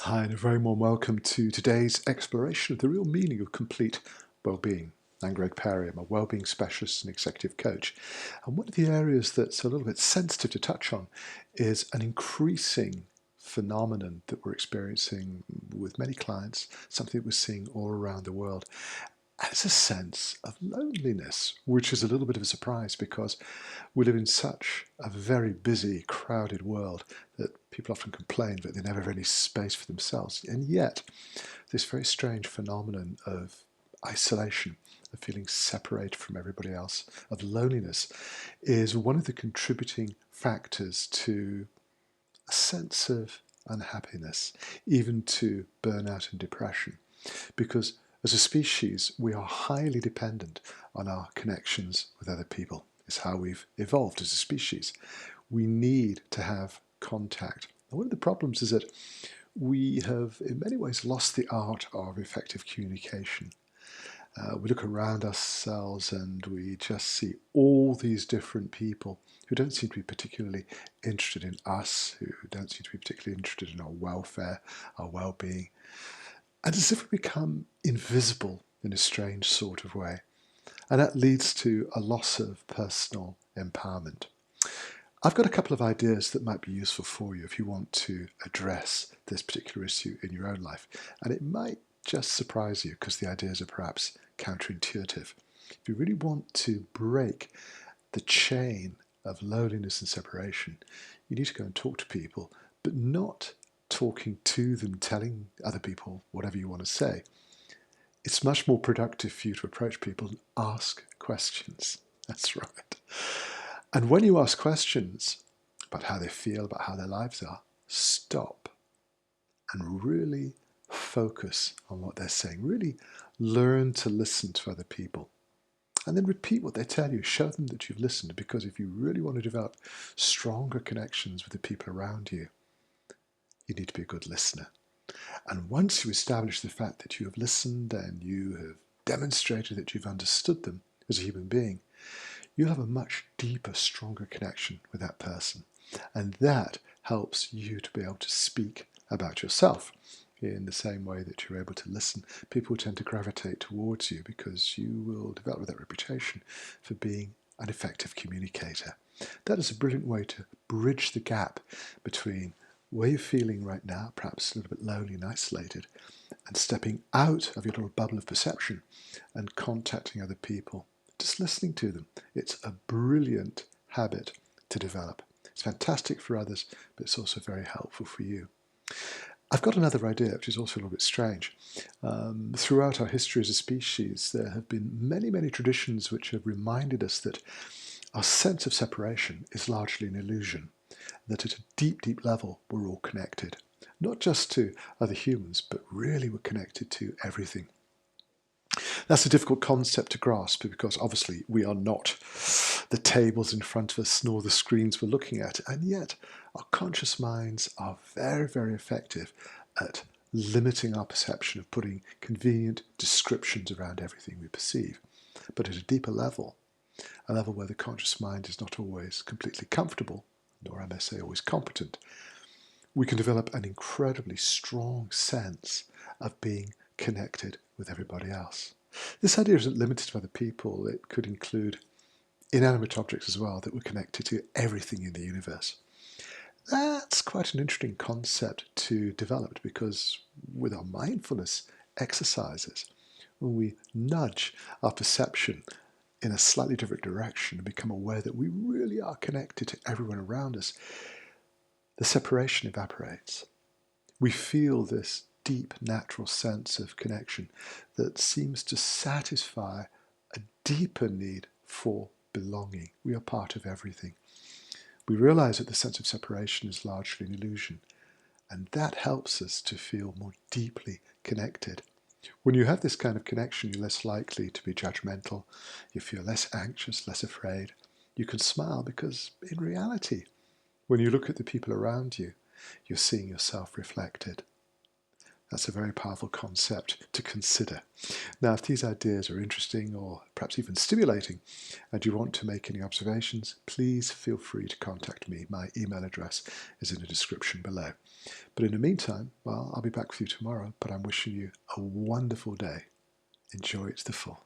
Hi, and a very warm welcome to today's exploration of the real meaning of complete well-being. I'm Greg Parry. I'm a well-being specialist and executive coach. And one of the areas that's a little bit sensitive to touch on is an increasing phenomenon that we're experiencing with many clients, something that we're seeing all around the world. And it's a sense of loneliness, which is a little bit of a surprise because we live in such a very busy, crowded world that people often complain that they never have any space for themselves. And yet, this very strange phenomenon of isolation, of feeling separated from everybody else, of loneliness, is one of the contributing factors to a sense of unhappiness, even to burnout and depression. Because as a species, we are highly dependent on our connections with other people. It's how we've evolved as a species. We need to have contact. And one of the problems is that we have, in many ways, lost the art of effective communication. We look around ourselves and we just see all these different people who don't seem to be particularly interested in us, who don't seem to be particularly interested in our welfare, our well-being. And as if we become invisible in a strange sort of way. And that leads to a loss of personal empowerment. I've got a couple of ideas that might be useful for you if you want to address this particular issue in your own life. And it might just surprise you because the ideas are perhaps counterintuitive. If you really want to break the chain of loneliness and separation, you need to go and talk to people, but not talking to them, telling other people whatever you want to say. It's much more productive for you to approach people and ask questions. That's right. And when you ask questions about how they feel, about how their lives are, stop and really focus on what they're saying. Really learn to listen to other people. And then repeat what they tell you. Show them that you've listened, because if you really want to develop stronger connections with the people around you, you need to be a good listener. And once you establish the fact that you have listened and you have demonstrated that you've understood them as a human being, you'll have a much deeper, stronger connection with that person. And that helps you to be able to speak about yourself in the same way that you're able to listen. People tend to gravitate towards you because you will develop that reputation for being an effective communicator. That is a brilliant way to bridge the gap between where you're feeling right now, perhaps a little bit lonely and isolated, and stepping out of your little bubble of perception and contacting other people, just listening to them. It's a brilliant habit to develop. It's fantastic for others, but it's also very helpful for you. I've got another idea, which is also a little bit strange. Throughout our history as a species, there have been many, many traditions which have reminded us that our sense of separation is largely an illusion, that at a deep, deep level, we're all connected. Not just to other humans, but really we're connected to everything. That's a difficult concept to grasp because obviously we are not the tables in front of us nor the screens we're looking at, and yet our conscious minds are very, very effective at limiting our perception, of putting convenient descriptions around everything we perceive. But at a deeper level, a level where the conscious mind is not always completely comfortable, nor I may say always competent, we can develop an incredibly strong sense of being connected with everybody else. This idea isn't limited to other people. It could include inanimate objects as well, that we're connected to everything in the universe. That's quite an interesting concept to develop, because with our mindfulness exercises, when we nudge our perception in a slightly different direction and become aware that we really are connected to everyone around us, the separation evaporates. We feel this deep, natural sense of connection that seems to satisfy a deeper need for belonging. We are part of everything. We realize that the sense of separation is largely an illusion, and that helps us to feel more deeply connected. When you have this kind of connection, you're less likely to be judgmental, you feel less anxious, less afraid. You can smile because, in reality, when you look at the people around you, you're seeing yourself reflected. That's a very powerful concept to consider. Now, if these ideas are interesting or perhaps even stimulating, and you want to make any observations, please feel free to contact me. My email address is in the description below. But in the meantime, well, I'll be back with you tomorrow, but I'm wishing you a wonderful day. Enjoy it to the full.